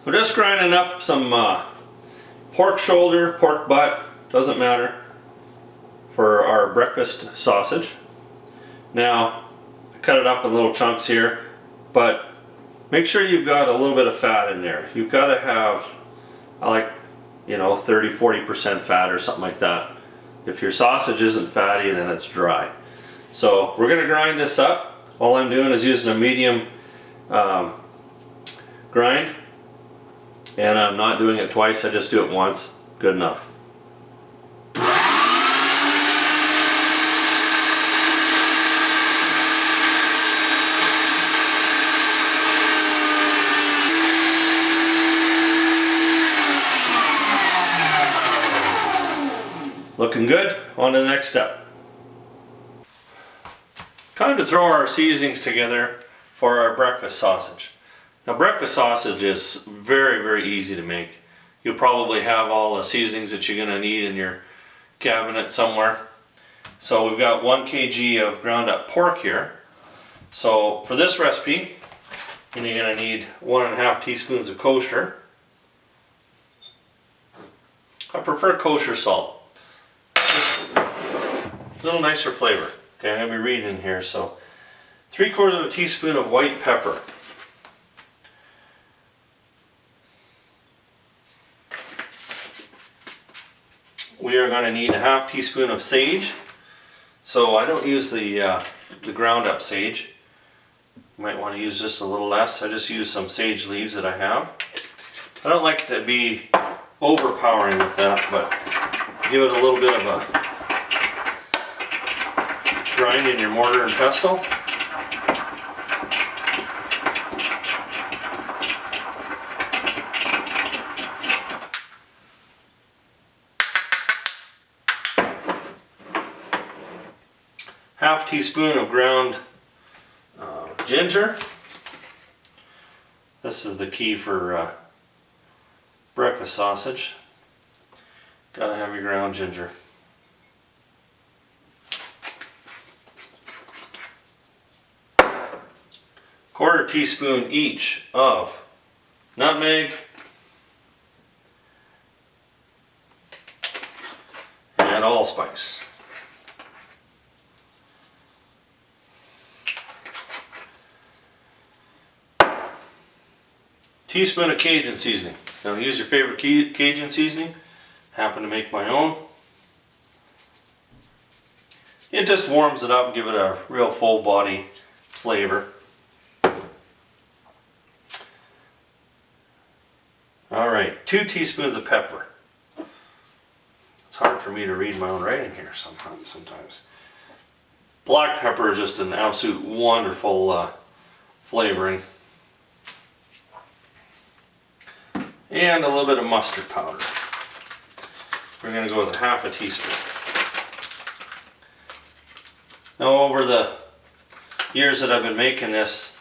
We're just grinding up some pork shoulder, pork butt, doesn't matter, for our breakfast sausage. Now, I cut it up in little chunks here, but make sure you've got a little bit of fat in there. You've got to have, I like, 30-40% fat or something like that. If your sausage isn't fatty, then it's dry. So we're going to grind this up. All I'm doing is using a medium grind, and I'm not doing it twice, I just do it once. Good enough. Looking good. On to the next step. Time to throw our seasonings together for our breakfast sausage. Now, breakfast sausage is very, very easy to make. You'll probably have all the seasonings that you're going to need in your cabinet somewhere. So we've got 1 kg of ground up pork here. So for this recipe, you're going to need 1.5 teaspoons of kosher. I prefer kosher salt. A little nicer flavor. Okay, I'm going to be reading here. So 3/4 teaspoon of white pepper. We are going to need 1/2 teaspoon of sage. So I don't use the ground up sage. You might want to use just a little less. I just use some sage leaves that I have. I don't like it to be overpowering with that, but give it a little bit of a grind in your mortar and pestle. Half teaspoon of ground ginger. This is the key for breakfast sausage. Gotta have your ground ginger. Quarter teaspoon each of nutmeg and allspice. Teaspoon of Cajun seasoning. Now use your favorite Cajun seasoning. Happen to make my own. It just warms it up and give it a real full body flavor. Alright, 2 teaspoons of pepper. It's hard for me to read my own writing here sometimes. Black pepper is just an absolute wonderful flavoring. And a little bit of mustard powder. We're going to go with 1/2 teaspoon. Now, over the years that I've been making this,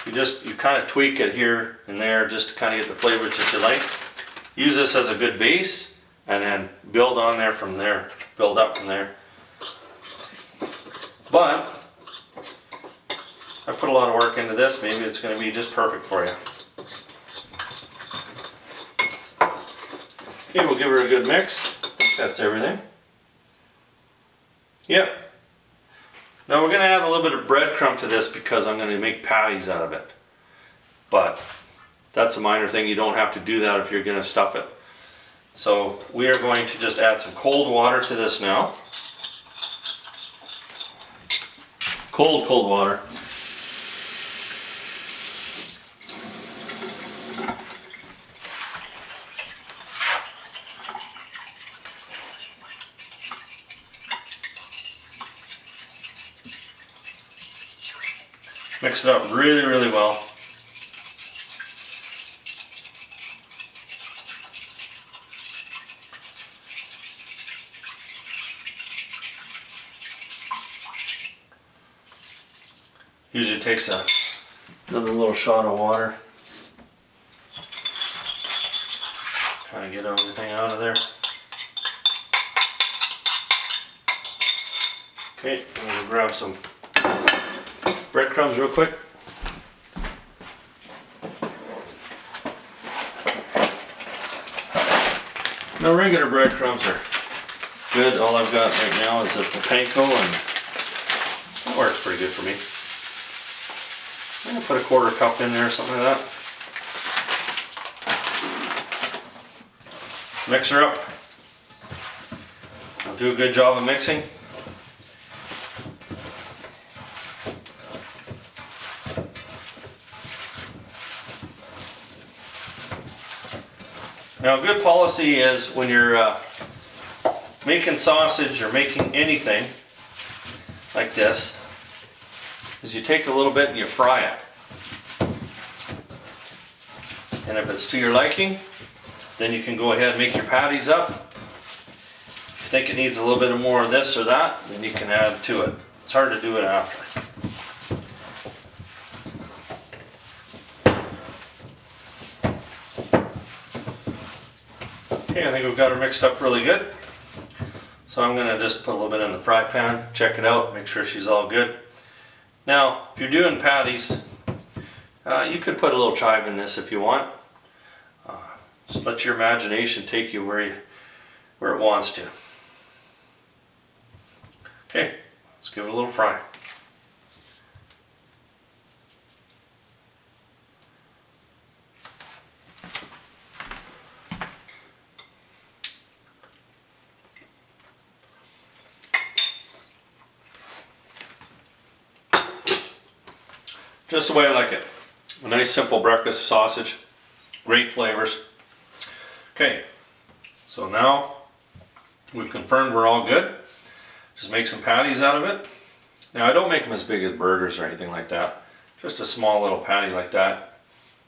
you kind of tweak it here and there just to kind of get the flavors that you like. Use this as a good base and then build on there from there, build up from there. But I put a lot of work into this, maybe it's going to be just perfect for you. Okay, we'll give her a good mix. I think that's everything. Yep. Now we're going to add a little bit of breadcrumb to this because I'm going to make patties out of it. But that's a minor thing. You don't have to do that if you're going to stuff it. So we are going to just add some cold water to this now. Cold water. Mix it up really, really well. Usually takes another little shot of water. Try to get everything out of there. Okay, I'm going to grab some breadcrumbs real quick. Now regular breadcrumbs are good. All I've got right now is the panko, and that works pretty good for me. I'm gonna put a quarter cup in there, something like that. Mix her up. I'll do a good job of mixing. Now, a good policy is when you're making sausage or making anything like this, is you take a little bit and you fry it. And if it's to your liking, then you can go ahead and make your patties up. If you think it needs a little bit more of this or that, then you can add to it. It's hard to do it after. Okay, I think we've got her mixed up really good. So I'm gonna just put a little bit in the fry pan, check it out, make sure she's all good. Now, if you're doing patties, you could put a little chive in this if you want. Just let your imagination take you where it wants to. Okay, let's give it a little fry. Just the way I like it. A nice simple breakfast sausage, great flavors. Okay, so now we've confirmed we're all good. Just make some patties out of it. Now I don't make them as big as burgers or anything like that. Just a small little patty like that.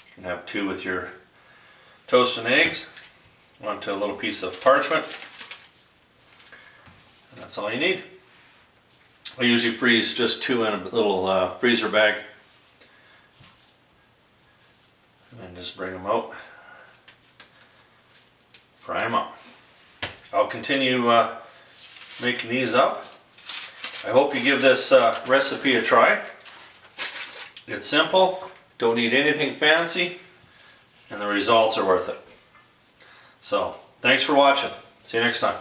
You can have two with your toast and eggs onto a little piece of parchment. And that's all you need. I usually freeze just two in a little freezer bag. And then just bring them out, fry them up. I'll continue making these up. I hope you give this recipe a try. It's simple, don't need anything fancy, and the results are worth it. So, thanks for watching. See you next time.